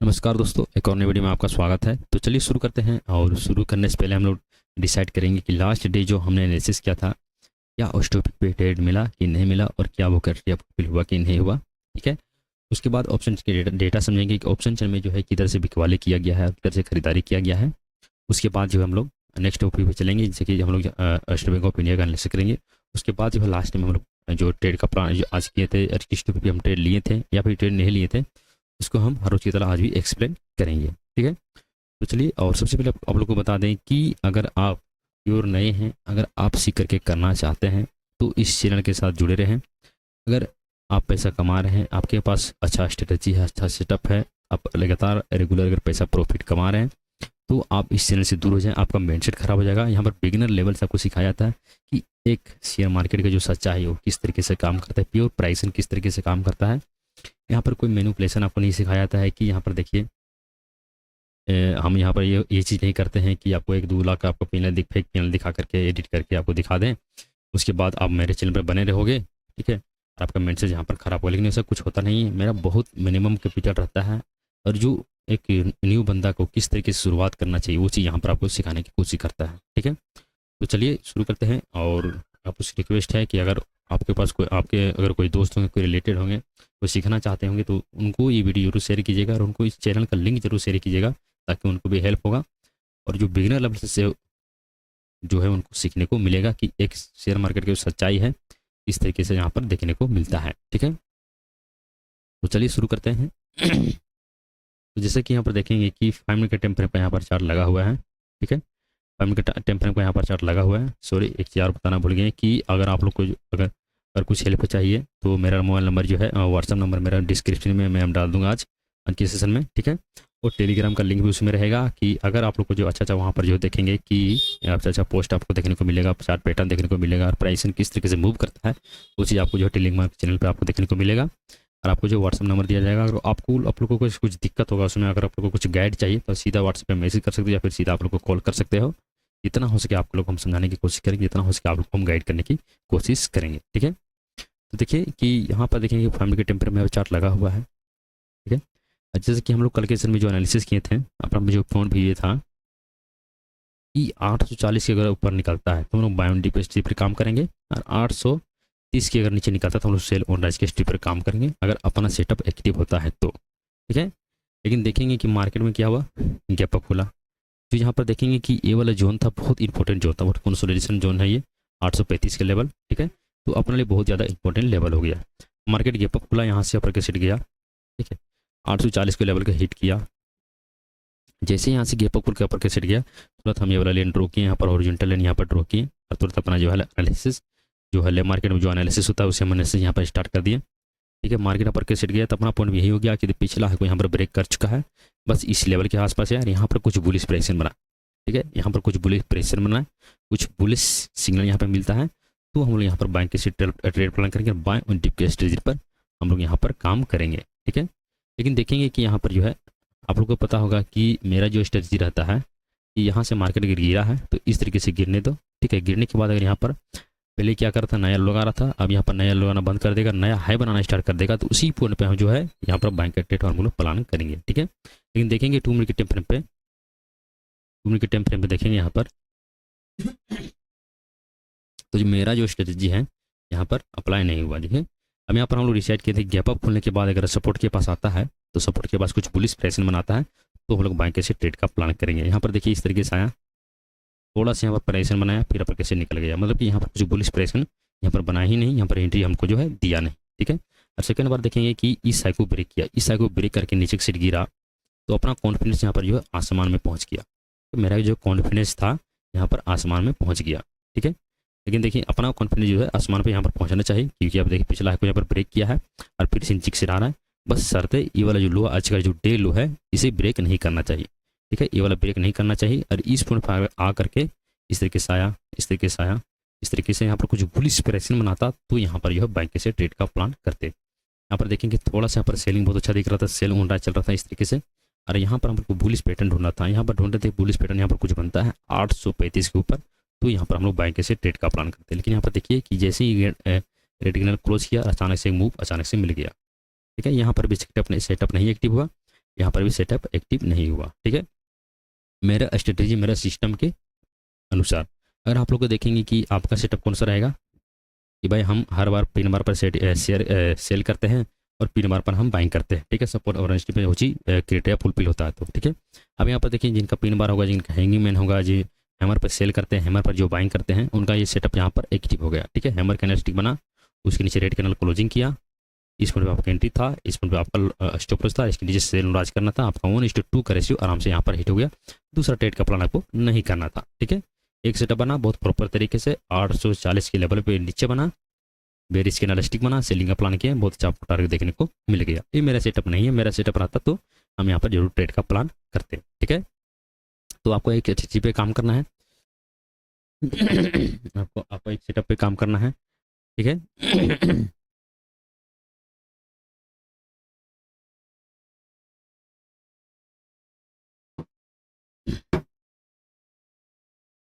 नमस्कार दोस्तों, एक और नई वीडियो में आपका स्वागत है। तो चलिए शुरू करते हैं। और शुरू करने से पहले हम लोग डिसाइड करेंगे कि लास्ट डे जो हमने एनालिसिस किया था, क्या उस टॉपिक पे ट्रेड मिला कि नहीं मिला और क्या वो क्राइटेरिया फुलफिल हुआ कि नहीं हुआ। ठीक है। उसके बाद ऑप्शन के डेटा समझेंगे कि ऑप्शन चेन में जो है किधर से बिकवाली किया गया है और किधर से खरीदारी किया गया है। उसके बाद जो है हम लोग नेक्स्ट टॉपिक पे चलेंगे, जैसे कि हम लोग स्टेट बैंक ऑफ इंडिया का एनालिसिस करेंगे। उसके बाद जो है लास्ट में हम लोग जो ट्रेड का प्लान जो आज किए थे, किस टॉपिक पे हम ट्रेड लिए थे या फिर ट्रेड नहीं लिए थे, उसको हम हर रोज की तरह आज भी एक्सप्लेन करेंगे। ठीक है। तो चलिए, और सबसे पहले आप लोग को बता दें कि अगर आप प्योर नए हैं, अगर आप सीख करके करना चाहते हैं तो इस चैनल के साथ जुड़े रहें। अगर आप पैसा कमा रहे हैं, आपके पास अच्छा स्ट्रेटजी है, अच्छा सेटअप है, आप लगातार रेगुलर अगर पैसा प्रॉफिट कमा रहे हैं, तो आप इस चैनल से दूर हो जाएं। आपका माइंडसेट खराब हो जाएगा। यहाँ पर बिगिनर लेवल से आपको सिखाया जाता है कि एक शेयर मार्केट का जो सच्चाई है वो किस तरीके से काम करता है, प्योर प्राइसिंग किस तरीके से काम करता है। यहाँ पर कोई मैनिपुलेशन आपको नहीं सिखाया जाता है कि यहाँ पर देखिए हम यहाँ पर ये चीज़ नहीं करते हैं कि आपको 1-2 लाख आपको फेक पैनल दिखा करके एडिट करके आपको दिखा दें, उसके बाद आप मेरे चैनल पर बने रहोगे। ठीक है। और आपका मैसेज यहाँ पर ख़राब हो, लेकिन ऐसा कुछ होता नहीं है। मेरा बहुत मिनिमम कैपिटल रहता है और जो एक न्यू बंदा को किस तरीके से शुरुआत करना चाहिए वो चीज़ यहाँ पर आपको सिखाने की कोशिश करता है। ठीक है। तो चलिए शुरू करते हैं। और आपसे रिक्वेस्ट है कि अगर आपके पास कोई अगर कोई दोस्त होंगे, कोई रिलेटेड होंगे, कोई सीखना चाहते होंगे, तो उनको ये वीडियो जरूर शेयर कीजिएगा और उनको इस चैनल का लिंक जरूर शेयर कीजिएगा ताकि उनको भी हेल्प होगा। और जो बिगिनर लेवल से जो है उनको सीखने को मिलेगा कि एक शेयर मार्केट की जो सच्चाई है इस तरीके से यहाँ पर देखने को मिलता है। ठीक है। तो चलिए शुरू करते हैं। तो जैसे कि यहाँ पर देखेंगे कि 5 मिनट के टाइम फ्रेम पर यहाँ पर चार्ट लगा हुआ है। ठीक है। 5 मिनट का टाइम फ्रेम का यहाँ पर चार्ट लगा हुआ है। सॉरी, एक चीज़ और बताना भूल गए कि अगर आप लोग को अगर कुछ हेल्प चाहिए तो मेरा मोबाइल नंबर जो है, व्हाट्सअप नंबर मेरा डिस्क्रिप्शन में मैं डाल दूंगा आज के सेशन में। ठीक है। और टेलीग्राम का लिंक भी उसमें रहेगा कि अगर आप लोग को जो अच्छा वहाँ पर जो देखेंगे कि अच्छा पोस्ट आपको देखने को मिलेगा, चार्ट पैटर्न देखने को मिलेगा और प्राइसिंग किस तरीके से मूव करता है वो चीज़ आपको जो है टेलीग्राम चैनल पर आपको देखने को मिलेगा। और आपको जो व्हाट्सअप नंबर दिया जाएगा, अगर आप लोगों को कुछ दिक्कत होगा उसमें, अगर आप लोगों को कुछ गाइड चाहिए तो सीधा व्हाट्सएप पे मैसेज कर सकते हो या फिर सीधा आप लोग को कॉल कर सकते हो। जितना हो सके आप लोग को हम समझाने की कोशिश करेंगे, जितना हो सके आप लोग को हम गाइड करने की कोशिश करेंगे। ठीक है। तो देखिए कि यहाँ पर देखेंगे फैमिली के टेम्पर में चार्ट लगा हुआ है। ठीक है। जैसे कि हम लोग कल के सेशन में जो एनालिसिस किए थे, अपना जो पॉइंट भी ये था कि 840 के अगर ऊपर निकलता है तो हम लोग बाय ऑन डिप स्ट्रिप पर काम करेंगे, और 830 के अगर नीचे निकलता है तो हम लोग सेल ऑन राइज के स्ट्रिप पर काम करेंगे, अगर अपना सेटअप एक्टिव होता है तो। ठीक है। लेकिन देखेंगे कि मार्केट में क्या हुआ, गैप अप खुला। तो यहाँ पर देखेंगे कि ये वाला जोन था, बहुत इंपॉर्टेंट जोन था, बहुत कंसोलिडेशन जोन है ये, 835 के लेवल। ठीक है। तो अपने लिए बहुत ज़्यादा इंपॉर्टेंट लेवल हो गया। मार्केट गैप अप खुला, यहाँ से अपर के सेट गया। ठीक है। 840 के लेवल का हिट किया। जैसे यहाँ से गैप अप के अपर के सेट गया, तुरंत हम ये वाला लेन ड्रॉ किए, यहाँ पर हॉरिजॉन्टल लेन यहाँ पर ड्रॉ किए और तुरंत अपना जो है एनालिसिस जो है मार्केट में जो एनालिसिस होता है उसे हम एनालिसिस यहाँ पर स्टार्ट कर दिए। ठीक है। मार्केट अपर के सेट गया तो अपना पॉइंट यही हो गया कि पिछला है को यहाँ पर ब्रेक कर चुका है, बस इस लेवल के आसपास है यार। यहाँ पर कुछ बुलिश प्रेशन बना। ठीक है। यहाँ पर कुछ बुलिश प्रेशर बना है, कुछ बुलिश सिग्नल यहाँ पर मिलता है, तो हम लोग यहाँ पर बैंक के से ट्रेड प्लान करेंगे, बाय ऑन डिप के स्ट्रेटजी पर हम लोग यहाँ पर काम करेंगे। ठीक है। लेकिन देखेंगे कि यहाँ पर जो है आप लोग को पता होगा कि मेरा जो स्ट्रेटजी रहता है कि यहाँ से मार्केट गिरा है तो इस तरीके से गिरने दो। ठीक है। गिरने के बाद अगर यहाँ पर पहले क्या कर रहा था, नया लगा रहा था, अब यहाँ पर नया लगाना बंद कर देगा, नया हाई बनाना स्टार्ट कर देगा, तो उसी पॉइंट पे हम जो है यहाँ पर बैंक का ट्रेड हम लोग प्लान करेंगे। ठीक है। लेकिन देखेंगे 2 मिनट के टाइम फ्रेम पे, 2 मिनट के टाइम फ्रेम पे देखेंगे यहाँ पर तो जो मेरा जो स्ट्रेटजी है यहाँ पर अप्लाई नहीं हुआ। देखिए अब यहाँ पर हम लोग डिसाइड किए थे गैप अप खुलने के बाद अगर सपोर्ट के पास आता है तो सपोर्ट के पास कुछ बुलिश प्रेशन बनाता है तो हम लोग बाय कैसे ट्रेड का प्लान करेंगे। यहाँ पर देखिए इस तरीके से आया, थोड़ा सा यहाँ पर प्रेशन बनाया, फिर अपर कैसे निकल गया, मतलब कि यहाँ पर कुछ बुलिश प्रेशन यहाँ पर बना ही नहीं, यहाँ पर एंट्री हमको जो है दिया नहीं। ठीक है। और सेकंड बार देखेंगे कि इस साइको ब्रेक किया, इस साइको ब्रेक करके नीचे से गिरा तो अपना कॉन्फिडेंस यहाँ पर जो है आसमान में पहुँच गया। तो मेरा जो कॉन्फिडेंस था यहाँ पर आसमान में पहुँच गया। ठीक है। लेकिन देखिए अपना कॉन्फिडेंस जो है आसमान पे यहाँ पर पहुँचना चाहिए, क्योंकि आप देखिए पिछला को यहाँ पर ब्रेक किया है और फिर से नीचे से आ रहा है, बस शर्ते ये वाला जो लो आज का जो डे लो है इसे ब्रेक नहीं करना चाहिए। ठीक है। ये वाला ब्रेक नहीं करना चाहिए और इस पॉइंट पर आ करके इस तरीके से आया, इस तरीके से आया, इस तरीके से यहाँ पर कुछ बुलिश प्रेशन बनाता तो यहाँ पर जो है बैंक से ट्रेड का प्लान करते। यहाँ पर देखेंगे थोड़ा सा यहाँ पर सेलिंग बहुत अच्छा दिख रहा था, सेल ऑन राइज चल रहा था इस तरीके से, और यहाँ पर हमको बुलिश पैटर्न ढूंढना था, यहाँ पर ढूंढ रहे थे बुलिश पैटर्न, यहाँ पर कुछ बनता है 835 के ऊपर, तो यहाँ पर हम लोग बाय कैसे ट्रेड का प्लान करते हैं। लेकिन यहाँ पर देखिए कि जैसे ही रेड सिग्नल क्लोज किया अचानक से मूव अचानक से मिल गया। ठीक है। यहाँ पर भी सेटअप नहीं एक्टिव हुआ, यहाँ पर भी सेटअप एक्टिव नहीं हुआ। ठीक है, मेरा स्ट्रेटेजी मेरा सिस्टम के अनुसार। अगर आप लोग को देखेंगे कि आपका सेटअप कौन सा रहेगा कि भाई हम हर बार पिन बार पर सेल करते हैं और पिन बार पर हम बाइंग करते हैं। ठीक है, सपोर्ट और रेजिस्टेंस पे होची क्राइटेरिया फुलफिल होता है तो ठीक है। अब यहाँ पर देखिए जिनका पिन बार होगा, जिनका हैंगिंग मैन होगा, जी हैमर पर सेल करते हैं, हैमर पर जो बाइंग करते हैं, उनका ये सेटअप यहाँ पर एक्टिव हो गया। ठीक है, हैमर कैंडलस्टिक बना, उसके नीचे रेड कैंडल क्लोजिंग किया, इस पॉइंट पे आपका एंट्री था, इस पॉइंट पे आपका स्टॉप लॉस था, इसके नीचे सेल राज करना था, आपका 1:2 का रेशियो आराम से यहाँ पर हिट हो गया। दूसरा ट्रेड का प्लान आपको नहीं करना था। ठीक है, एक सेटअप बना बहुत प्रॉपर तरीके से, 840 के लेवल पे नीचे बना, बेरिश कैंडलस्टिक बना, सेलिंग का प्लान किया, बहुत अच्छा आपको टारगेट देखने को मिल गया। ये मेरा सेटअप नहीं है, मेरा सेटअप रहता तो हम यहाँ पर जरूर ट्रेड का प्लान करते। ठीक है, तो आपको एक अच्छी चीज पे काम करना है आपको एक सेटअप पे काम करना है। ठीक है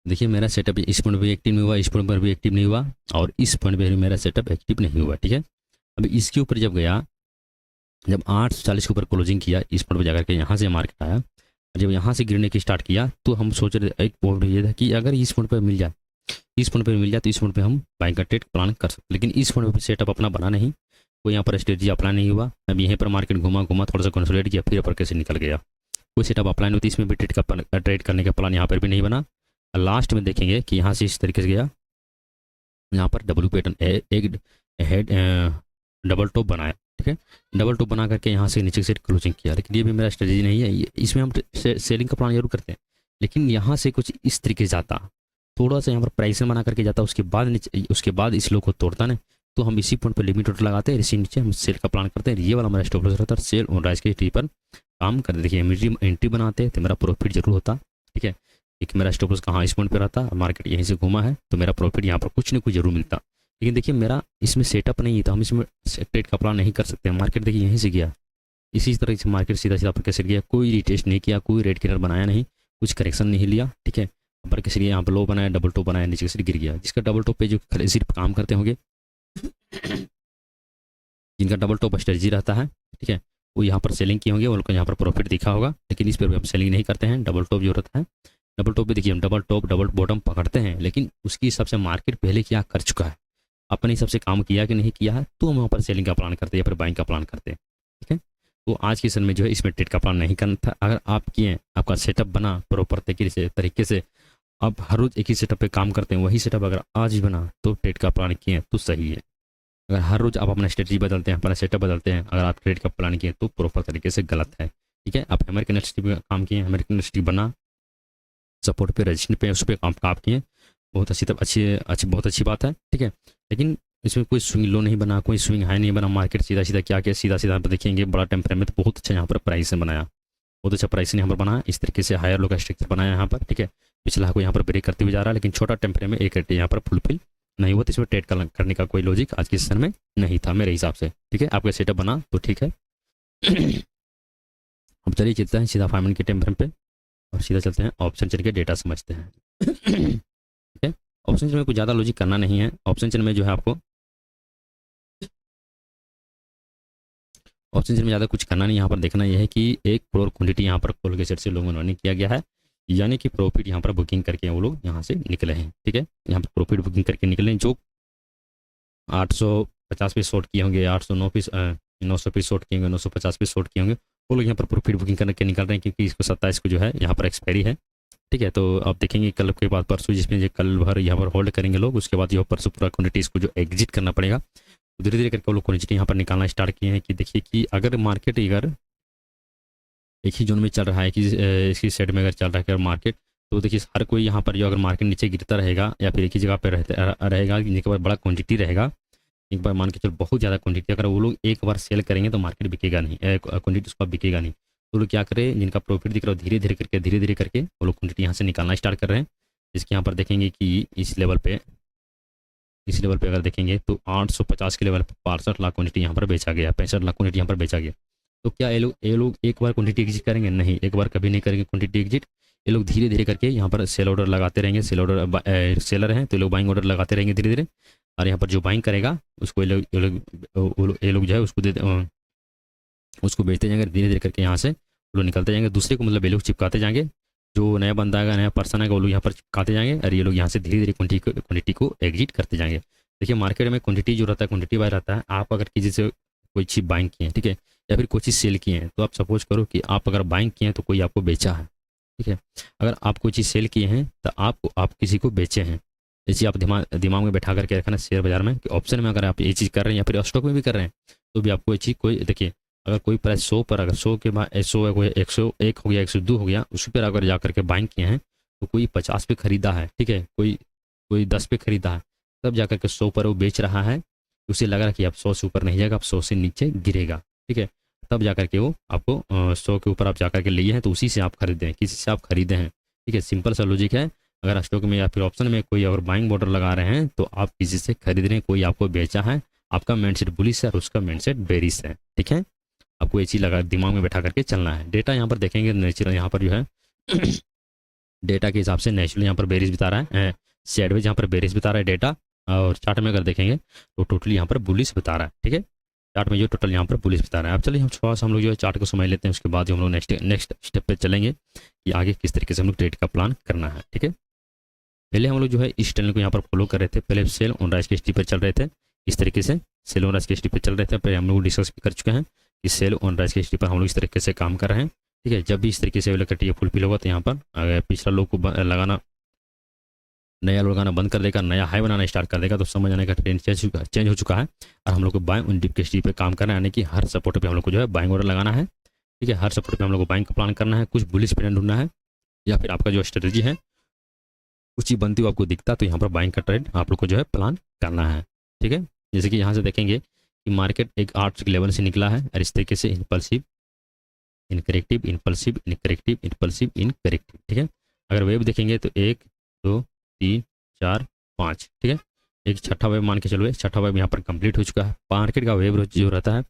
देखिए मेरा सेटअप इस पॉइंट पे एक्टिव नहीं हुआ, इस पॉइंट पर भी एक्टिव नहीं हुआ, और इस पॉइंट पे भी मेरा सेटअप एक्टिव नहीं हुआ। ठीक है, अभी इसके ऊपर जब गया, जब 840 के ऊपर क्लोजिंग किया, इस पॉइंट पर जाकर के यहाँ से मार्केट आया, जब यहाँ से गिरने की स्टार्ट किया तो हम सोच रहे एक पॉइंट ये था कि अगर इस पॉइंट पर मिल जाए, इस पॉइंट पर मिल जाए तो इस पॉइंट पर हम बाइंग का ट्रेड प्लान कर सकते, लेकिन इस पॉइंट पर सेटअप अपना बना नहीं, कोई यहाँ पर स्ट्रेटजी अप्लाई नहीं हुआ। अब यहीं पर मार्केट घुमा थोड़ा सा कंसोलिडेट किया, फिर ऊपर कैसे निकल गया, कोई सेटअप अप्लाई नहीं होती, इसमें भी ट्रेड करने का प्लान यहाँ पर भी नहीं बना। लास्ट में देखेंगे कि यहाँ से इस तरीके से गया, यहाँ पर डब्ल्यू पैटर्न एक हेड डबल टॉप बनाया। ठीक है, डबल टॉप बना करके यहाँ से नीचे से क्लोजिंग किया, लेकिन ये भी मेरा स्ट्रेटजी नहीं है। इसमें हम सेलिंग का प्लान जरूर करते हैं, लेकिन यहाँ से कुछ इस तरीके से जाता, थोड़ा सा यहाँ पर प्राइसिंग बना करके जाता, उसके बाद नीचे, उसके बाद इस लोग को तोड़ता ना, तो हम इसी पॉइंट पर लिमिट ऑर्डर लगाते हैं, इसी नीचे हम सेल का प्लान करते हैं। ये वाला हमारा स्टॉप लॉस रहता है, सेल और राइज के टी पर काम करते। देखिए एंट्री बनाते हैं तो मेरा प्रॉफिट जरूर होता। ठीक है, एक मेरा स्टॉप लॉस कहाँ इस पॉइंट पे रहता, मार्केट यहीं से घूमा है तो मेरा प्रॉफिट यहाँ पर कुछ ना कुछ जरूर मिलता। लेकिन देखिए मेरा इसमें सेटअप नहीं था, हम इसमें ट्रेड का प्लान नहीं कर सकते। मार्केट देखिए यहीं से गया, इसी तरह से मार्केट सीधा सीधा पर कैसे गया, कोई रिटेस्ट नहीं किया, कोई रेड कैंडल बनाया नहीं, कुछ करेक्शन नहीं लिया। ठीक है, ऊपर कैसे गया, यहाँ पर लो बनाया, डबल टॉप बनाया, नीचे से गिर गया। जिसका डबल टॉप पे जो सिर्फ काम करते होंगे, जिनका डबल टॉप स्ट्रेटजी रहता है, ठीक है, वो यहाँ पर सेलिंग किए होंगे, उनको यहाँ पर प्रॉफिट दिखा होगा। लेकिन इस पर भी हम सेलिंग नहीं करते हैं, डबल टॉप जो रहता है, डबल टॉप भी देखिए हम डबल टॉप डबल बॉटम पकड़ते हैं, लेकिन उसकी हिसाब से मार्केट पहले क्या कर चुका है, अपने हिसाब से काम किया कि नहीं किया है, तो हम वहाँ पर सेलिंग का प्लान करते हैं या फिर बाइंग का प्लान करते हैं। ठीक है, तो आज के सन में जो है इसमें ट्रेड का प्लान नहीं करना था। अगर आप किए, आपका सेटअप बना प्रॉपर तरीके से, आप हर रोज एक ही सेटअप पे काम करते हैं, वही सेटअप अगर आज ही बना तो ट्रेड का प्लान किए तो सही है। अगर हर रोज आप अपना स्ट्रेटजी बदलते हैं, अपना सेटअप बदलते हैं, अगर आप ट्रेड का प्लान किए तो प्रॉपर तरीके से गलत है। ठीक है, आप अमेरिकन इंडस्ट्री पे काम किए, अमेरिकन इंडस्ट्री बना, सपोर्ट पे रजिस्ट्रेशन पे उस पर काम किए, बहुत बहुत अच्छी बात है। ठीक है, लेकिन इसमें कोई स्विंग लो नहीं बना, कोई स्विंग हाई नहीं बना, मार्केट सीधा सीधा क्या किया, सीधा सीधा पर देखेंगे बड़ा टेम्परेचर में तो बहुत अच्छा यहाँ पर प्राइस ने बनाया, बहुत अच्छा प्राइस ने यहाँ पर बनाया, इस तरीके से हायर लो का स्ट्रक्चर बनाया यहाँ पर। ठीक है, पिछला को यहाँ पर ब्रेक करते हुए जा रहा है, लेकिन छोटा टेम्परेचर में एक यहाँ पर फुलफिल नहीं हुआ, तो इसमें ट्रेड करने का कोई लॉजिक आज के सेशन में नहीं था मेरे हिसाब से। ठीक है, आपका सेटअप बना तो ठीक है। अब चलिए चलते हैं सीधा 5 मिनट के टाइम फ्रेम पे और सीधा चलते हैं ऑप्शन चल के डेटा समझते हैं। ठीक है, ऑप्शन चल में कुछ ज़्यादा लॉजिक करना नहीं है। ऑप्शन चल में जो है आपको ऑप्शन चल में ज़्यादा कुछ करना नहीं, यहाँ पर देखना यह है कि एक करोड़ क्वांटिटी यहाँ पर कॉल के सेट से लोगों ने किया गया है, यानी कि प्रॉफिट यहाँ पर बुकिंग करके वो लोग यहाँ से निकले हैं। ठीक है, यहाँ पर प्रॉफिट बुकिंग करके निकले हैं, जो 850 पीस शॉर्ट किए होंगे, 809 पीस 900 पीस शॉर्ट किए होंगे, 950 पीस शॉर्ट किए होंगे, वो लोग यहाँ पर प्रॉफिट बुकिंग करके निकल रहे हैं, क्योंकि इसको 27 को जो है यहाँ पर एक्सपायरी है। ठीक है, तो आप देखेंगे कल के बाद परसों, जिसमें जो कल भर यहाँ पर होल्ड करेंगे लोग, उसके बाद जो परसों पूरा क्वान्टिटी इसको जो एग्जिट करना पड़ेगा, तो धीरे धीरे करके वो लोग क्वान्टिटी यहाँ पर निकालना स्टार्ट किए हैं। कि देखिए कि अगर मार्केट अगर एक ही जोन में चल रहा है, कि इसकी साइड में अगर चल रहा है मार्केट, तो देखिए हर कोई यहाँ पर जो अगर मार्केट नीचे गिरता रहेगा या फिर एक ही जगह पर रहेगा, जिनके पास बड़ा क्वांटिटी रहेगा, एक बार मान के चलो बहुत ज़्यादा क्वांटिटी, अगर वो लोग एक बार सेल करेंगे तो मार्केट बिकेगा नहीं, क्वांटिटी उसका बिकेगा नहीं। तो लोग क्या करें, जिनका प्रॉफिट दिख रहा है धीरे धीरे करके वो लोग क्वांटिटी यहाँ से निकालना स्टार्ट कर रहे हैं। जिसके यहाँ पर देखेंगे कि इस लेवल पे अगर देखेंगे तो 850 के लेवल पर 62 लाख क्वांटिटी यहाँ पर बेचा गया, 65 लाख क्वांटिटी यहाँ पर बेचा गया। तो क्या ये लोग एक बार क्वांटिटी एग्जिट करेंगे? नहीं, एक बार कभी नहीं करेंगे क्वांटिटी एग्जिट। ये लोग धीरे धीरे करके यहाँ पर सेल ऑर्डर लगाते रहेंगे, सेलर हैं तो लोग बाइंग ऑर्डर लगाते रहेंगे धीरे धीरे, और यहाँ पर जो बाइंग करेगा उसको ये लोग जो है उसको बेचते जाएंगे धीरे धीरे करके यहाँ से, वो लोग निकलते जाएंगे, दूसरे को मतलब ये लोग चिपकाते जाएंगे, जो नया बंदा आएगा, नया पर्सन आएगा, वो लोग यहाँ पर चिपकाते जाएंगे और ये लोग यहाँ से धीरे धीरे क्वान्टिटी को एग्जिट करते जाएंगे। देखिए मार्केट में क्वांटिटी जो रहता है, क्वांटिटी बाय रहता है। आप अगर किसी से कोई चीज़ बाइंग किए हैं, ठीक है, या फिर कोई चीज़ सेल किए हैं, तो आप सपोज करो कि आप अगर बाइंग किए हैं तो कोई आपको बेचा है, ठीक है। अगर आप कोई चीज़ सेल किए हैं तो आप किसी को बेचे हैं। जैसे आप दिमाग में बैठा करके रखना शेयर बाजार में कि ऑप्शन में अगर आप ये चीज़ कर रहे हैं या फिर स्टॉक में भी कर रहे हैं, तो भी आपको ये चीज़ कोई देखिए, अगर कोई प्राइस 100 पर, अगर 100 के बाद 100 है, कोई 101 हो गया, 102 हो गया, उसी पर अगर जा करके बाइंग किए हैं, तो कोई 50 पे खरीदा है, ठीक है, कोई कोई 10 पे खरीदा है, तब जा करके 100 पर वो बेच रहा है, उसे लग रहा है कि अब 100 से ऊपर नहीं जाएगा, अब 100 से नीचे गिरेगा, ठीक है, तब जा करके वो आपको 100 के ऊपर आप जा करके लिए हैं, तो उसी से आप खरीदें, किसी से आप खरीदे हैं, ठीक है। सिंपल सा लॉजिक है। अगर स्टॉक में या फिर ऑप्शन में कोई अगर बाइंग बॉर्डर लगा रहे हैं, तो आप किसी से खरीद रहे हैं, कोई आपको बेचा है, आपका माइंडसेट बुलिश है और उसका माइंडसेट बेरिश है, ठीक है। आपको ये चीज़ लगा दिमाग में बैठा करके चलना है। डेटा यहाँ पर देखेंगे नेचुरल, यहाँ पर जो है डेटा के हिसाब से नेचुरल यहाँ पर बेरिश बता रहा है, साइडवेज यहाँ पर बेरिश बता रहा है डेटा, और चार्ट में अगर देखेंगे तो टोटली यहाँ पर बुलिश बता रहा है, ठीक है। चार्ट में जो टोटल यहाँ पर बुलिश बता रहा है। अब चलिए हम थोड़ा सा हम लोग जो है चार्ट को समझ लेते हैं, उसके बाद जो हम लोग नेक्स्ट स्टेप पे चलेंगे कि आगे किस तरीके से हम लोग ट्रेड का प्लान करना है, ठीक है। पहले हम लोग जो है इस चैनल को यहाँ पर फॉलो कर रहे थे, पहले सेल ऑन राइज के एसटी पर चल रहे थे, इस तरीके से सेल ऑन राइज के एसटी पर चल रहे थे। पहले हम लोग डिस्कस भी कर चुके हैं कि सेल ऑन राइज के एसटी पर हम लोग इस तरीके से काम कर रहे हैं, ठीक है। जब भी इस तरीके से क्राइटेरिया फुलफिल होगा तो यहाँ पर अगर पिछला लो को लगाना, नया लो लगाना बंद कर देगा, नया हाई बनाना स्टार्ट कर देगा, तो समझ आने का ट्रेंड चेंज हो चुका है और हम लोग को बाइंग ऑन डिप के एसटी पे काम करना है, यानी कि हर सपोर्ट पे हम लोग को जो है बाइंग ऑर्डर लगाना है, ठीक है। हर सपोर्ट पे हम लोग को बाइंग का प्लान करना है, कुछ बुलिश ट्रेंड ढूंढना है, या फिर आपका जो स्ट्रेटजी है कुछ चीज़ बनती हुई आपको दिखता, तो यहाँ पर बाइंग का ट्रेंड आप लोग को जो है प्लान करना है, ठीक है। जैसे कि यहाँ से देखेंगे कि मार्केट एक 8 के लेवल से निकला है और इस तरीके से इनपल्सिव इनकरेक्टिव इनपल्सिव इनकरेक्टिव इनपल्सिव इनकरेक्टिव, ठीक है। अगर वेव देखेंगे तो 1 2 3 4 5, ठीक है। एक छठा वेव मान के चलो, छठा वेव यहाँ पर कंप्लीट हो चुका है। मार्केट का वेव जो रहता है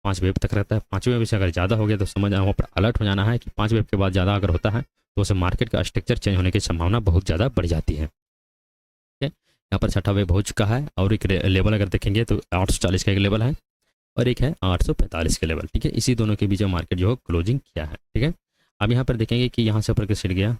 5 वेव तक रहता है, 5 वेव से अगर ज़्यादा हो गया तो समझ वहाँ पर अलर्ट हो जाना है कि 5 वेव के बाद ज़्यादा अगर होता है तो उसे मार्केट का स्ट्रक्चर चेंज होने की संभावना बहुत ज़्यादा बढ़ जाती है, ठीक है। यहाँ पर छठा वेव हो चुका है और एक लेवल अगर देखेंगे तो 840 का एक लेवल है और एक है 845 के लेवल, ठीक है। इसी दोनों के बीच मार्केट जो है क्लोजिंग किया है, ठीक है। अब यहाँ पर देखेंगे कि यहाँ से ऊपर के सेट गया,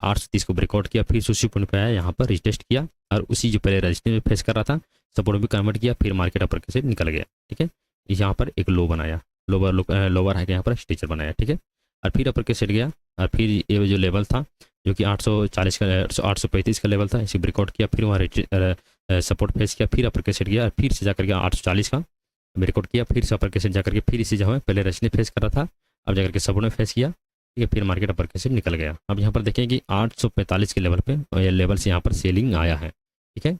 830 को ब्रेकआउट किया, फिर उसी पॉइंट पे आया, यहाँ पर रिटेस्ट किया और उसी जो पहले रेजिस्टेंस फेस कर रहा था सपोर्ट भी कन्वर्ट किया, फिर मार्केट अपर के सेट निकल गया, ठीक है। यहाँ पर एक लो बनाया, लोअर है यहाँ पर स्ट्रक्चर बनाया, ठीक है। और फिर अपर के सेट गया और फिर ये जो लेवल था जो कि 840 का 835 का लेवल था, इसे ब्रेकआउट किया, फिर वहाँ सपोर्ट फेस किया, फिर अपर के सेट गया, फिर से जाकर के 840 का ब्रेकआउट किया, फिर से अपर के सेट जाकर के फिर इसी जगह पहले रेजिस्टेंस फेस कर रहा था, अब जाकर के सपोर्ट में फेस किया, ठीक है। फिर मार्केट अपर के सेट निकल गया। अब यहाँ पर देखें कि 845 के लेवल पे ये लेवल से यहाँ पर सेलिंग आया है, ठीक है।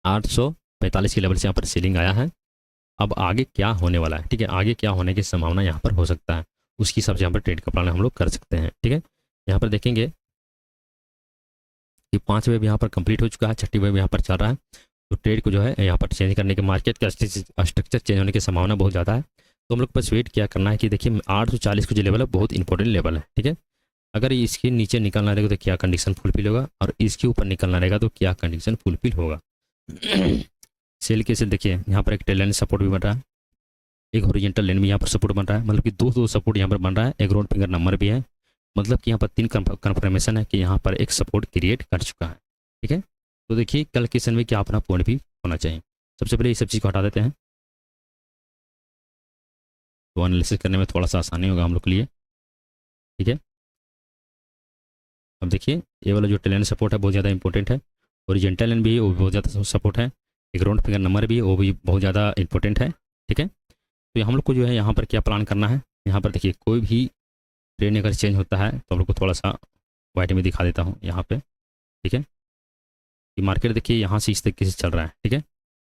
845 के लेवल से यहाँ पर सेलिंग आया है। अब आगे क्या होने वाला है, ठीक है, आगे क्या होने की संभावना यहाँ पर हो सकता है, उसकी हिसाब से यहाँ पर ट्रेड का प्लान हम लोग कर सकते हैं, ठीक है। यहाँ पर देखेंगे कि 5 वेव यहाँ पर कंप्लीट हो चुका है, छठी वेव यहाँ पर चल रहा है, तो ट्रेड को जो है यहाँ पर चेंज करने के, मार्केट का स्ट्रक्चर चेंज होने की संभावना बहुत ज़्यादा है। तो हम लोग बस वेट क्या करना है कि देखिए 840 का जो लेवल है बहुत इंपॉर्टेंट लेवल है, ठीक है। अगर इसके नीचे निकलना रहेगा तो क्या कंडीशन फुलफिल होगा और इसके ऊपर निकलना रहेगा तो क्या कंडीशन फुलफिल होगा। सेल के सेल देखिए यहाँ पर एक टेल लाइन सपोर्ट भी बन रहा है, एक हॉरिजॉन्टल लाइन भी यहाँ पर सपोर्ट बन रहा है, मतलब कि दो सपोर्ट यहाँ पर बन रहा है, एक राउंड फिंगर नंबर भी है, मतलब कि यहाँ पर 3 कन्फर्मेशन है कि यहाँ पर एक सपोर्ट क्रिएट कर चुका है, ठीक है। तो देखिए कल के सेशन में क्या अपना पॉइंट भी होना चाहिए। सबसे पहले ये सब चीज़ को हटा देते हैं तो एनालिसिस करने में थोड़ा सा आसानी होगा हम लोग के लिए, ठीक है। अब देखिए ये वाला जो टेल सपोर्ट है बहुत ज़्यादा इंपॉर्टेंट है, हॉरिजॉन्टल लाइन भी है वो भी बहुत ज़्यादा सपोर्ट है, एक राउंड फिंगर नंबर भी है वो भी बहुत ज़्यादा इंपॉर्टेंट है, ठीक है। तो हम लोग को जो है यहाँ पर क्या प्लान करना है, यहाँ पर देखिए कोई भी ट्रेंड अगर चेंज होता है तो हम लोग को थोड़ा सा वाइट में दिखा देता हूँ यहाँ पे, ठीक है। कि मार्केट देखिए यहाँ से इस तरीके से चल रहा है, ठीक है,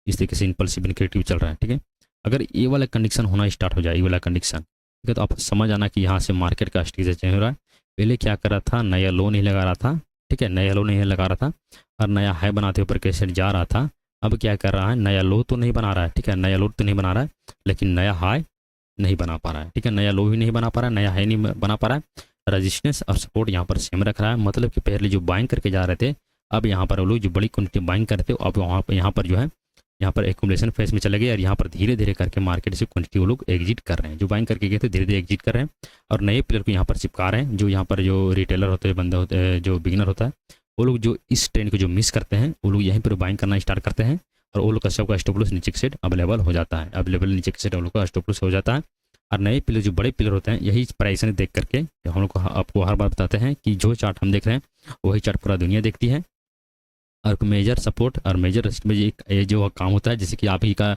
इस तरीके से इम्पल्सिव इनक्रेटिव चल रहा है, ठीक है। अगर ये वाला कंडीशन होना स्टार्ट हो जाए, ये वाला कंडीशन, ठीक है, तो आप समझ आना कि यहाँ से मार्केट का स्ट्रक्चर चेंज हो रहा है। पहले क्या कर रहा था, नया लो नहीं लगा रहा था, ठीक है, नया लो नहीं लगा रहा था और नया हाई बनाते ऊपर कैसे जा रहा था। अब क्या कर रहा है, नया लो तो नहीं बना रहा है, ठीक है, नया लो तो नहीं बना रहा है लेकिन नया हाई नहीं बना पा रहा है, ठीक है, नया लो भी नहीं बना पा रहा है, नया हाई नहीं बना पा रहा है, रजिस्टेंस और सपोर्ट यहाँ पर सेम रख रहा है, मतलब कि पहले जो बाइंग करके जा रहे थे अब यहाँ पर वो लोग जो बड़ी क्वांटिटी बाइंग करते अब वहाँ पर यहाँ पर जो है यहाँ पर एक्यूमुलेशन फेज में चले गए और यहाँ पर धीरे धीरे करके मार्केट से क्वांटिटी वो लोग एग्जिट कर रहे हैं। जो बाइंग करके गए थे धीरे धीरे एग्जिट कर रहे हैं और नए प्लेयर को यहाँ पर चिपका रहे हैं। जो यहाँ पर जो रिटेलर होते हैं, बंदे होते हैं, जो बिगिनर होता है, वो लोग जो इस ट्रेंड को जो मिस करते हैं वो लोग यहीं पर बाइंग करना स्टार्ट करते हैं और वो लोग का सबका स्टॉप लॉस नीचे के सेट अवेलेबल हो जाता है। अवेलेबल नीचे के सेट वो लोग का स्टॉप लॉस हो जाता है। और नए प्लेयर जो बड़े प्लेयर होते हैं यही प्राइस देख करके हम लोग को आपको हर बार बताते हैं कि जो चार्ट हम देख रहे हैं वही चार्ट पूरा दुनिया देखती है। और मेजर सपोर्ट और मेजर रेस्ट में ये जो काम होता है, जैसे कि आप ही का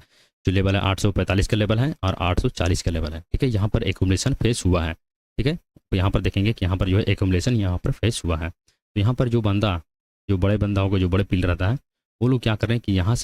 जो लेवल है 845 का लेवल है और 840 का लेवल है। ठीक है, यहाँ पर एक्यूमुलेशन फेस हुआ है। ठीक है, तो यहाँ पर देखेंगे कि यहाँ पर जो है एक्यूमुलेशन यहाँ पर फेस हुआ है। तो यहाँ पर जो बड़े बंदा होगा, जो बड़े प्लेयर रहता है, वो लोग क्या कर रहे हैं कि यहाँ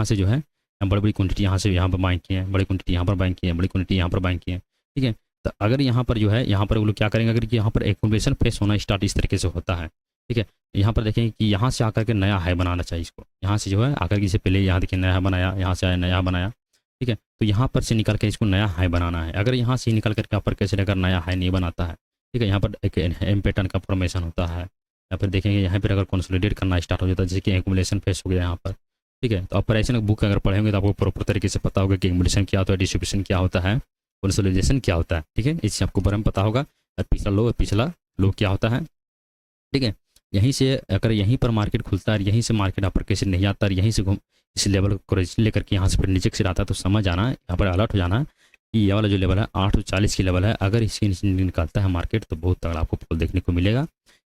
से जो है बड़ी बड़ी क्वांटिटी यहाँ से यहाँ पर बाइंग किए हैं, बड़ी क्वांटिटी यहाँ पर बाइंग किए हैं, बड़ी क्वांटिटी यहाँ पर बाइंग किए हैं। ठीक है, तो अगर यहाँ पर जो है यहाँ पर वो लोग क्या करेंगे, अगर यहाँ पर एक्यूमुलेशन फेस होना स्टार्ट इस तरीके से होता है। ठीक है, यहाँ पर देखेंगे कि यहाँ से आकर के नया हाई बनाना चाहिए इसको। यहाँ से जो है आकर के इससे पहले यहाँ देखिए नया बनाया, यहाँ से आया नया बनाया। ठीक है, तो यहाँ पर से निकल के इसको नया हाई बनाना है। अगर यहाँ से निकल करके अपर कैसे अगर नया हाई नहीं बनाता है, ठीक है, यहाँ पर एक एम पैटर्न का फॉर्मेशन होता है। या फिर देखेंगे यहाँ पर अगर कंसोलिडेट करना स्टार्ट हो जाता है, जैसे कि एक्यूमुलेशन फेस हो गया यहाँ पर। ठीक है, तो ऑपरेशन बुक अगर पढ़ेंगे तो आपको प्रॉपर तरीके से पता होगा कि एक्यूमुलेशन क्या होता है, डिस्ट्रीब्यूशन क्या होता है, कंसोलिडेशन क्या होता है। ठीक है, इससे आपको बारे में पता होगा। और पिछला लो क्या होता है। ठीक है, यहीं से अगर यहीं पर मार्केट खुलता है, यहीं से मार्केट अपर कैसे नहीं आता है, यहीं से इस लेवल को लेकर के यहाँ से फिर नीचे से आता है, तो समझ आना, यहाँ पर अलर्ट हो जाना कि ये वाला जो लेवल है 840 की लेवल है। अगर इसके नीचे निकलता है मार्केट तो बहुत तगड़ा आपको फॉल देखने को मिलेगा।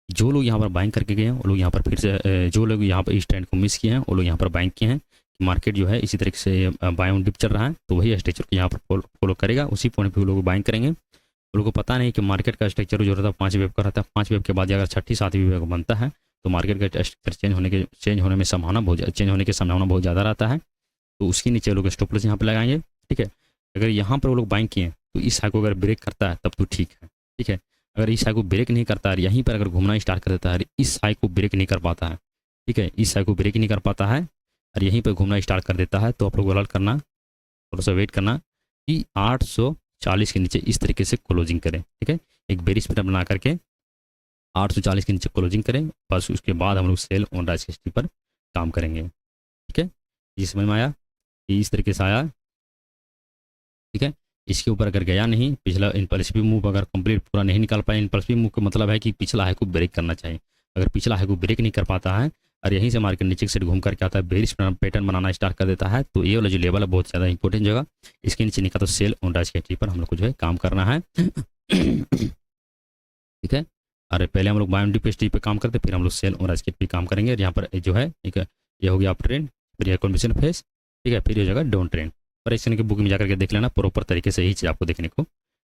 जो लोग यहाँ पर बाइंग करके गए हैं वो लोग यहाँ पर फिर से, जो लोग यहाँ पर इस ट्रेंड को मिस किए हैं वो लोग यहाँ पर बाइंग किए हैं। मार्केट जो है इसी तरीके से बाय ऑन डिप चल रहा है, तो वही स्ट्रक्चर को यहाँ पर फॉलो करेगा, उसी पॉइंट पर लोग बाइंग करेंगे। लोगों को पता नहीं कि मार्केट का स्ट्रक्चर जो रहता है 5 वेव का रहता है। 5 वेव के बाद अगर 6ठी 7वीं वेव बनता है तो मार्केट का स्ट्रक्चर चेंज होने की संभावना बहुत ज़्यादा रहता है। तो उसके नीचे लोग स्टॉप लॉस यहाँ पे लगाएंगे। ठीक है, अगर यहाँ पर वो लोग बाइंग किए तो इस हाई को अगर ब्रेक करता है तब तो ठीक है। ठीक है, अगर इस हाई को ब्रेक नहीं करता है, यहीं पर अगर घूमना स्टार्ट कर देता है, इस हाई को ब्रेक नहीं कर पाता है, ठीक है, इस हाई को ब्रेक नहीं कर पाता है और यहीं पर घूमना स्टार्ट कर देता है, तो आप लोग अलर्ट करना, थोड़ा सा वेट करना कि 840 के नीचे इस तरीके से क्लोजिंग करें। ठीक है, एक बेरिश पैटर्न बना करके 840 के नीचे क्लोजिंग करें, बस उसके बाद हम लोग सेल ऑन राइज के स्टिक पर काम करेंगे। ठीक है, ये समझ में आया, इस तरीके से आया। ठीक है, इसके ऊपर अगर गया नहीं, पिछला इम्पल्सिव मूव अगर कंप्लीट पूरा नहीं निकाल पाए, इम्पल्सिव मूव का मतलब है कि पिछला हाई को ब्रेक करना चाहिए। अगर पिछला हाई को ब्रेक नहीं कर पाता है और यहीं से मार्केट नीचे से घूम करके आता है, बेरिश पैटर्न बनाना स्टार्ट कर देता है, तो ये वाला जो लेवल है बहुत ज़्यादा इंपॉर्टेंट जगह, इसके नीचे निकला तो सेल ऑन राइज के स्टिक पर हम लोग को जो है काम करना है। ठीक है, और पहले हम लोग बाय ऑन डिप स्टिक पे काम करते, फिर हम लोग सेल ऑन राइज के पे काम करेंगे। यहाँ पर जो है एक ये हो गया अप ट्रेंड, फिर यह कन्फर्मेशन फेस। ठीक है, फिर ये जगह डाउन ट्रेंड। पर इस की बुक में जाकर के देख लेना, प्रॉपर तरीके से ही चीज़ आपको देखने को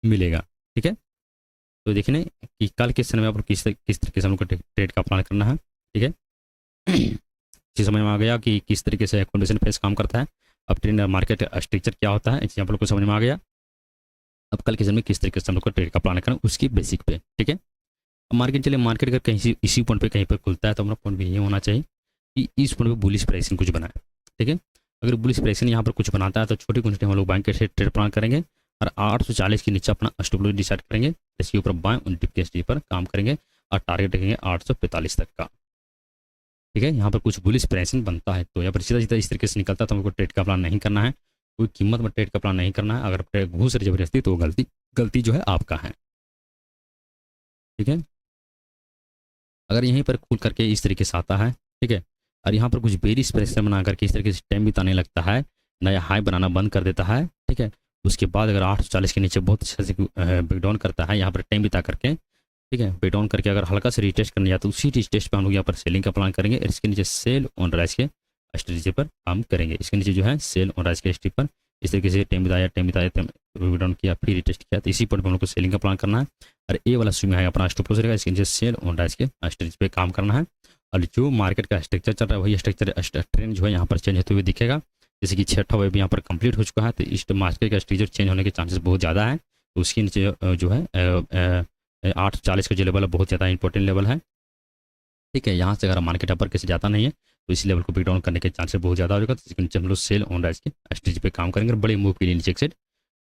मिलेगा। ठीक है, तो देखने कि कल के समय में आप लोग किस तरीके से हम लोग को ट्रेड का प्लान करना है। ठीक है, इसी समझ में आ गया कि किस तरीके से कन्फर्मेशन फेस काम करता है, अब ट्रेंड मार्केट स्ट्रक्चर क्या होता है, इसी आप लोग को समझ में आ गया। अब कल के समय में किस तरीके से हम लोग को ट्रेड का प्लान करना उसकी बेसिक पे। ठीक है, मार्केट चलिए, मार्केट अगर कहीं इसी पॉइंट पे कहीं पर खुलता है तो हमारा पॉइंट भी ये होना चाहिए कि इस पॉइंट पे बुलिश प्राइसिंग कुछ बनाए। ठीक है, अगर बुलिश प्राइसिंग यहाँ पर कुछ बनाता है तो छोटी क्वांटिटी हम लोग बैंक के ट्रेड प्लान करेंगे और 840 के नीचे अपना स्टॉप लॉस डिसाइड करेंगे, इसके ऊपर बाय ऑन डिप के स्टिक पर काम करेंगे और टारगेट रखेंगे 845 तक का। ठीक है, यहाँ पर कुछ बुलिश प्राइसिंग बनता है तो यहाँ पर सीधा इस तरीके से निकलता है तो हमको ट्रेड का प्लान नहीं करना है, कोई कीमत में ट्रेड का प्लान नहीं करना है। अगर ट्रेड घूस रही जबरदस्ती तो गलती जो है आपका है। ठीक है, अगर यहीं पर खुल करके इस तरीके से आता है, ठीक है, और यहाँ पर कुछ बेरिश प्रेशर बना करके इस तरीके से टाइम बिताने लगता है, नया हाई बनाना बंद कर देता है। ठीक है, उसके बाद अगर 840 के नीचे बहुत अच्छे से ब्रेकडाउन करता है, यहाँ पर टाइम बिता करके, ठीक है, ब्रेकडाउन करके अगर हल्का से रिटेस्ट करने जाता है, उसी रिटेस्ट पर हम लोग यहाँ पर सेलिंग का प्लान करेंगे और इसके नीचे सेल ऑन राइज के स्ट्रेटजी पर काम करेंगे। इसके नीचे जो है सेल ऑन राइज के स्ट्रिप पर इस तरीके से टाइम बिताया ब्रेकडाउन किया, फिर रिटेस्ट किया, तो इसी पॉइंट पर हम लोग को सेलिंग का प्लान करना है और ए वाला स्विंग है अपना स्टॉप लॉस रहेगा, इसके नीचे सेल ऑन राइज के स्ट्रेटजी पे काम करना है। और जो मार्केट का स्ट्रक्चर चल रहा है वही स्ट्रक्चर ट्रेंड जो है यहाँ पर चेंज होते हुए दिखेगा, जैसे कि 6ठा वेव यहाँ पर कंप्लीट हो चुका है, तो इस मार्केट का स्ट्रक्चर चेंज होने के चांसेस बहुत ज़्यादा है। तो उसके नीचे जो है 840 का जो लेवल है बहुत ज़्यादा इंपॉर्टेंट लेवल है। ठीक है, यहाँ से अगर मार्केट अपर कैसे जाता नहीं है तो इस लेवल को ब्रेक डाउन करने के चांसेस बहुत ज़्यादा होगा, तो इसके नीचे हम लोग सेल ऑन राइज के स्ट्रेटजी पे काम करेंगे और बड़े मूव के लिए नीचे सेट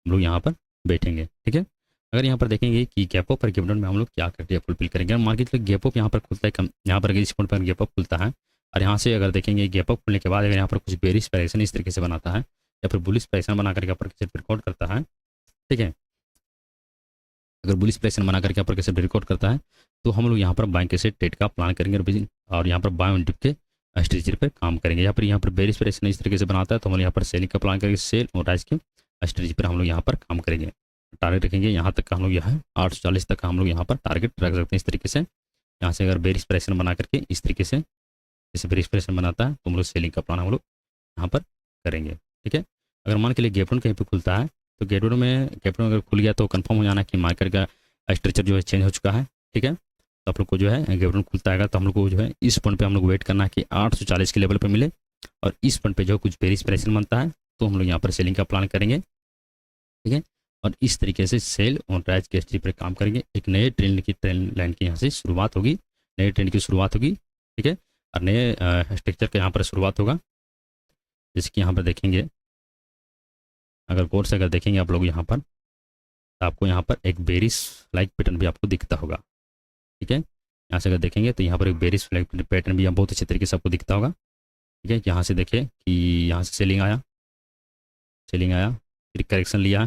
हम लोग यहाँ पर बैठेंगे। ठीक है, अगर यहाँ पर देखेंगे कि गैप अप और गैप डाउन में हम लोग क्या क्राइटेरिया फुलफिल करेंगे, मार्केट में गैप अप यहाँ पर खुलता है कम, यहाँ पर इस पॉइंट पर गैप अप खुलता है और यहाँ से अगर देखेंगे गैप अप खुलने के बाद अगर यहाँ पर कुछ बेरिश प्राइसन इस तरीके से बनाता है या फिर बुलिश प्राइसन बना करके अपर कैसे रिकॉर्ड करता है, ठीक है, अगर बुलिश प्राइसन बना करके अपर कैसे रिकॉर्ड करता है तो हम लोग यहाँ पर बाइंग कैसे ट्रेड का प्लान करेंगे और यहाँ पर बाय ऑन डिप के स्ट्रेटजी पर काम करेंगे। यहाँ पर बेरिश प्राइसन इस तरीके से बनाता है तो हम लोग यहाँ पर सेलिंग का प्लान करेंगे, सेल और राइज के स्ट्रेटजी पर हम लोग यहाँ पर काम करेंगे। टारगेट रखेंगे यहाँ तक का हम लोग यहाँ 840 तक का हम लोग यहाँ पर टारगेट रख सकते हैं इस तरीके से। यहाँ से अगर बेरिश प्राइसन बना करके इस तरीके से जैसे बेरिश प्राइसन बनाता है तो हम लोग सेलिंग का प्लान हम लोग यहाँ पर करेंगे, ठीक है। अगर मान के लिए गैप डाउन कहीं पे खुलता है तो गैप डाउन अगर खुल गया तो कंफर्म हो जाना कि मार्केट का स्ट्रक्चर जो है चेंज हो चुका है, ठीक है। तो आप लोग को जो है गैप डाउन खुलता है तो हम लोग को जो है इस पॉइंट पे हम लोग वेट करना है कि 840 के लेवल पे मिले और इस पॉइंट पे जो कुछ बेरिश प्राइसन बनता है तो हम लोग यहाँ पर सेलिंग का प्लान करेंगे, ठीक है। और इस तरीके से सेल और राइज के स्ट्रेटजी पर काम करेंगे। एक नए ट्रेंड लाइन की यहाँ से शुरुआत होगी, नए ट्रेंड की शुरुआत होगी, ठीक है, और नए स्ट्रक्चर का यहाँ पर शुरुआत होगा। जैसे कि यहाँ पर देखेंगे अगर गौर से अगर देखेंगे आप लोग यहाँ पर तो आपको यहाँ पर एक बेरिश लाइक पैटर्न भी आपको दिखता होगा, ठीक है। यहाँ से अगर देखेंगे तो यहाँ पर एक बेरिश लाइक पैटर्न भी बहुत अच्छे तरीके से आपको दिखता होगा, ठीक है। यहाँ से देखिए कि यहाँ से सेलिंग आया फिर करेक्शन लिया,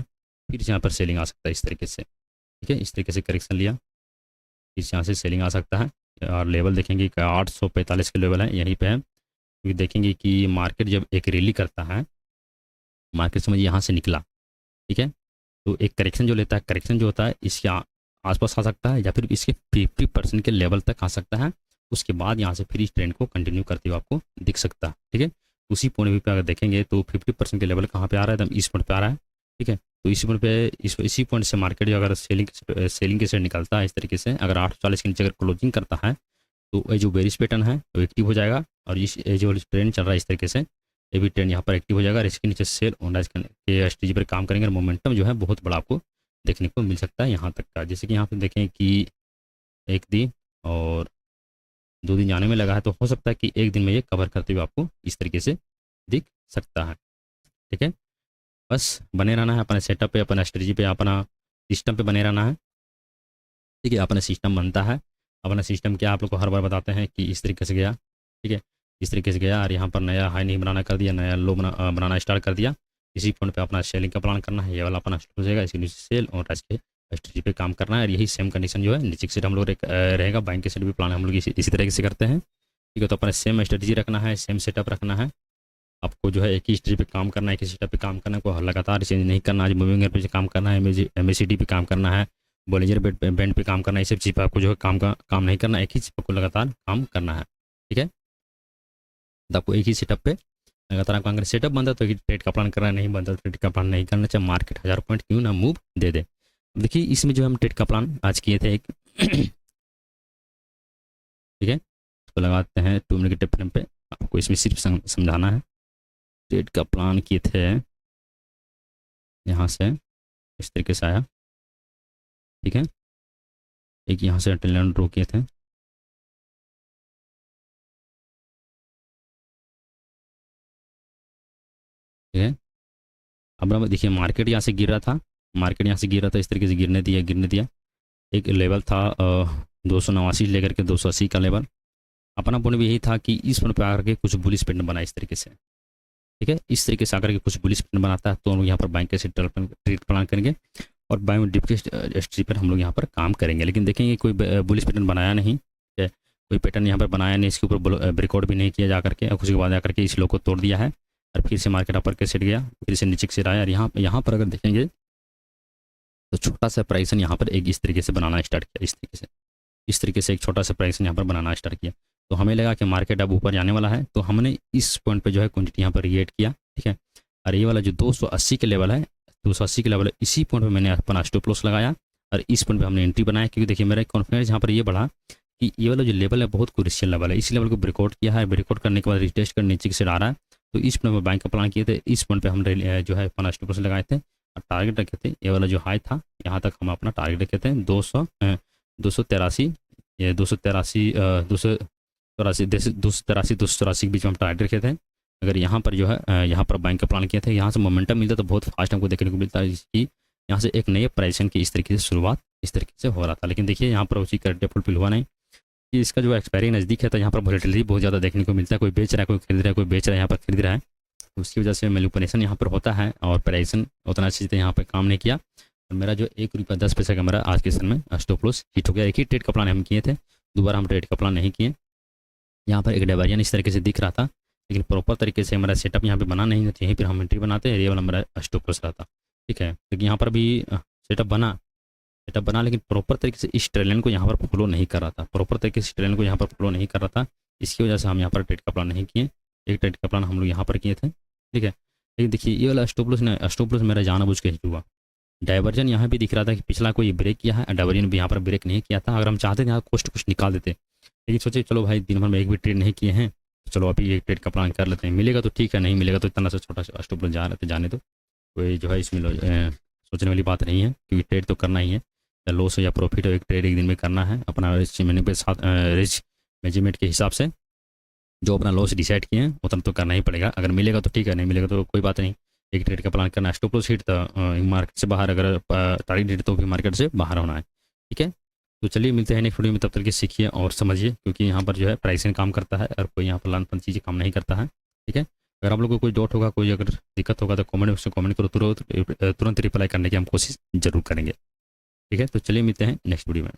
फिर यहाँ पर सेलिंग आ सकता है इस तरीके से, ठीक है। इस तरीके से करेक्शन लिया फिर यहाँ से सेलिंग आ सकता है। और लेवल देखेंगे कि 845 के लेवल है यहीं पे है, क्योंकि देखेंगे कि मार्केट जब एक रैली करता है, मार्केट समझिए यहाँ से निकला, ठीक है, तो एक करेक्शन जो लेता है, करेक्शन जो होता है इसके आसपास आ सकता है या फिर इसके 50% के लेवल तक आ सकता है। उसके बाद यहाँ से फिर इस ट्रेंड को कंटिन्यू करते हुए आपको दिख सकता है, ठीक है। उसी पॉइंट व्यू पे अगर देखेंगे तो 50% के लेवल कहाँ पे आ रहा है, एकदम इस पॉइंट पे आ रहा है, ठीक है। तो इसी पॉइंट पे इसी पॉइंट से मार्केट जो अगर सेलिंग के साइड निकलता है इस तरीके से, अगर 840 के नीचे अगर क्लोजिंग करता है तो ये जो बेरिश पैटर्न है वो एक्टिव हो जाएगा और ये जो ट्रेंड चल रहा है इस तरीके से ये भी ट्रेंड यहाँ पर एक्टिव हो जाएगा और इसके नीचे सेल और राइज के स्ट्रेटजी पर काम करेंगे और मोमेंटम जो है बहुत बड़ा आपको देखने को मिल सकता है यहाँ तक का। जैसे कि यहाँ पे देखें कि एक दिन और 2 दिन जाने में लगा है तो हो सकता है कि एक दिन में ये कवर करते हुए आपको इस तरीके से दिख सकता है, ठीक है। बस बने रहना है अपने सेटअप पे, अपना स्ट्रेटजी पे, अपना सिस्टम पे बने रहना है, ठीक है। अपना सिस्टम बनता है, अपना सिस्टम क्या आप लोग को हर बार बताते हैं कि इस तरीके से गया, ठीक है, इस तरीके से गया और यहाँ पर नया हाई नहीं बनाना कर दिया, नया लो बनाना स्टार्ट कर दिया। इसी पॉइंट पे अपना सेलिंग का प्लान करना है, ये वाला अपना स्टार्ट हो जाएगा, इसके नीचे सेल और राइज के स्ट्रेटजी पे काम करना है। और यही सेम कंडीशन जो है नीचे के साइड हम लोग रहेगा, बैंक के साइड भी प्लान हम लोग इसी तरीके से करते हैं, ठीक है। तो अपना सेम स्ट्रेटजी रखना है, सेम सेटअप रखना है, आपको जो है एक ही स्ट्रेटजी पे काम करना है, एक ही सेटअप पे काम करना है, कोई लगातार चेंज नहीं करना है। मूविंग एवरेज पे काम करना है, MACD पे काम करना है, बॉलिंजर बैंड पे काम करना है, ये सब चीज़ पर आपको जो है काम नहीं करना है, एक ही चीज़ आपको लगातार काम करना है, ठीक है। तो आपको एक ही सेटअप पे लगातार आप काम करें। सेटअप बनता है तो ट्रेड का प्लान करना, नहीं बनता तो ट्रेड का प्लान नहीं करना, चाहे मार्केट 1000 पॉइंट क्यों ना मूव दे दे। देखिए इसमें जो हम ट्रेड का प्लान आज किए थे एक ठीक है, तो लगाते हैं 2 मिनट के टाइम पे, आपको इसमें सिर्फ समझाना है। ट्रेड का प्लान किए थे यहाँ से इस तरीके से आया, ठीक है, एक यहाँ से ट्रेंड ड्रॉ किए थे, ठीक है। अब देखिए मार्केट यहाँ से गिर रहा था, इस तरीके से गिरने दिया। एक लेवल था 289 लेकर के 280 का लेवल। अपना पॉइंट भी यही था कि इस पॉइंट पे आकर के कुछ बुलिश पैटर्न बना इस तरीके से, ठीक है। इस तरीके से आकर के कुछ बुलिश पैटर्न बनाता है तो हम लोग यहाँ पर बैंक से ट्रेड प्लान करेंगे और बाय डिप के स्ट्रेटजी पर हम लोग यहाँ पर काम करेंगे। लेकिन देखेंगे कोई बुलिश पैटर्न बनाया नहीं, कोई पैटर्न यहाँ पर बनाया नहीं, इसके ऊपर ब्रेकआउट भी नहीं किया जा करके, और उसके बाद जाकर के इस लो को तोड़ दिया है और फिर से मार्केट अपर के सेट गया, फिर से नीचे से आया। और यहाँ पर अगर देखेंगे तो छोटा सा प्राइसन यहाँ पर एक इस तरीके से बनाना स्टार्ट किया, इस तरीके से एक छोटा सा प्राइसन यहाँ पर बनाना स्टार्ट किया। तो हमें लगा कि मार्केट अब ऊपर जाने वाला है, तो हमने इस पॉइंट पे जो है क्वांटिटी यहाँ पर रिएट किया, ठीक है। और ये वाला जो 280 के लेवल है, 280 के लेवल है, इसी पॉइंट पे मैंने अपना स्टॉप लॉस लगाया और इस पॉइंट पे हमने एंट्री बनाया, क्योंकि देखिए मेरा कॉन्फिडेंस यहाँ पर ये बढ़ा कि ये वाला जो लेवल है बहुत क्रूशियल लेवल है। इस लेवल को ब्रेकआउट किया है, ब्रेकआउट करने के बाद रिटेस्ट कर नीचे से आ रहा है, तो इस पॉइंट पर बैंक का प्लान किए थे, इस पॉइंट पर हम जो है अपना स्टॉप लॉस लगाए थे और टारगेट रखे थे। ये वाला जो हाई था यहाँ तक हम अपना टारगेट रखे थे 283 283 के बीच में हम टारगेट रखे थे। अगर यहाँ पर जो है यहाँ पर बैंक का प्लान किया था, यहाँ से मोमेंटम मिलता तो बहुत फास्ट हमको देखने को मिलता है कि यहाँ से एक नए प्राइसन की इस तरीके से शुरुआत इस तरीके से हो रहा था। लेकिन देखिए यहाँ पर उसी क्राइटेरिया फुलफिल हुआ नहीं, कि इसका जो एक्सपायरी नज़दीक है तो यहाँ पर वोलेटिलिटी बहुत ज़्यादा देखने को मिलता है, कोई बेच रहा है, कोई खरीद रहा है, कोई बेच रहा है, यहाँ पर खरीद रहा है, तो उसकी वजह से मैनिपुलेशन यहाँ पर होता है और प्राइसन उतना अच्छी से यहाँ पर काम नहीं किया और मेरा जो 1 रुपया 10 पैसे का मेरा आज के सेशन में स्टॉप लॉस हिट हो गया। एक ही ट्रेड का प्लान हम किए थे, दोबारा हम ट्रेड का प्लान नहीं किए। यहाँ पर एक डाइवर्जन इस तरीके से दिख रहा था, लेकिन प्रॉपर तरीके से हमारा सेटअप यहाँ पे बना नहीं है, तो यहीं पर हम एंट्री बनाते हैं, ये वाला हमारा स्टॉप लॉस रहता। ठीक है, लेकिन यहाँ पर भी सेटअप बना लेकिन प्रॉपर तरीके से इस ट्रेड को यहाँ पर फॉलो नहीं कर रहा था, प्रॉपर तरीके से इस ट्रेड को यहाँ पर फॉलो नहीं कर रहा था। इसकी वजह से हम यहाँ पर ट्रेड का प्लान नहीं किए, एक ट्रेड का प्लान हम लोग यहाँ पर किए थे। ठीक है, लेकिन देखिए ये वाला स्टॉप लॉस मेरा जानबूझ के हिट हुआ। डाइवर्जन यहाँ भी दिख रहा था कि पिछला कोई ब्रेक किया है, डाइवर्जन भी यहाँ पर ब्रेक नहीं किया था। अगर हम चाहते थे यहाँ कोस्ट कुछ निकाल देते, लेकिन सोचे चलो भाई दिन भर में एक भी ट्रेड नहीं किए हैं, तो चलो अभी एक ट्रेड का प्लान कर लेते हैं, मिलेगा तो ठीक है, नहीं मिलेगा तो इतना सा छोटा सा स्टॉप लॉस जा रहे थे, जाने दो, कोई जो है इसमें सोचने वाली बात नहीं है, क्योंकि ट्रेड तो करना ही है, या लॉस हो या प्रॉफिट हो, एक ट्रेड एक दिन में करना है अपना रिस्क मैनेजमेंट के हिसाब से। जो अपना लॉस डिसाइड किए हैं उतना तो करना ही पड़ेगा, अगर मिलेगा तो ठीक है, नहीं मिलेगा तो कोई बात नहीं, एक ट्रेड का प्लान करना। स्टॉप लॉस हिट तो मार्केट से बाहर, अगर टारगेट हिट तो भी मार्केट से बाहर होना है। ठीक है, तो चलिए मिलते हैं नेक्स्ट वीडियो में, तब तक के सीखिए और समझिए, क्योंकि यहाँ पर जो है प्राइसिंग काम करता है और कोई यहाँ पर लानपन चीज़ें काम नहीं करता है। ठीक है, अगर आप लोग को कोई डाउट होगा, कोई अगर दिक्कत होगा तो कमेंट बॉक्स में कमेंट करो, तुरंत रिप्लाई करने की हम कोशिश जरूर करेंगे। ठीक है, तो चलिए मिलते हैं नेक्स्ट वीडियो में।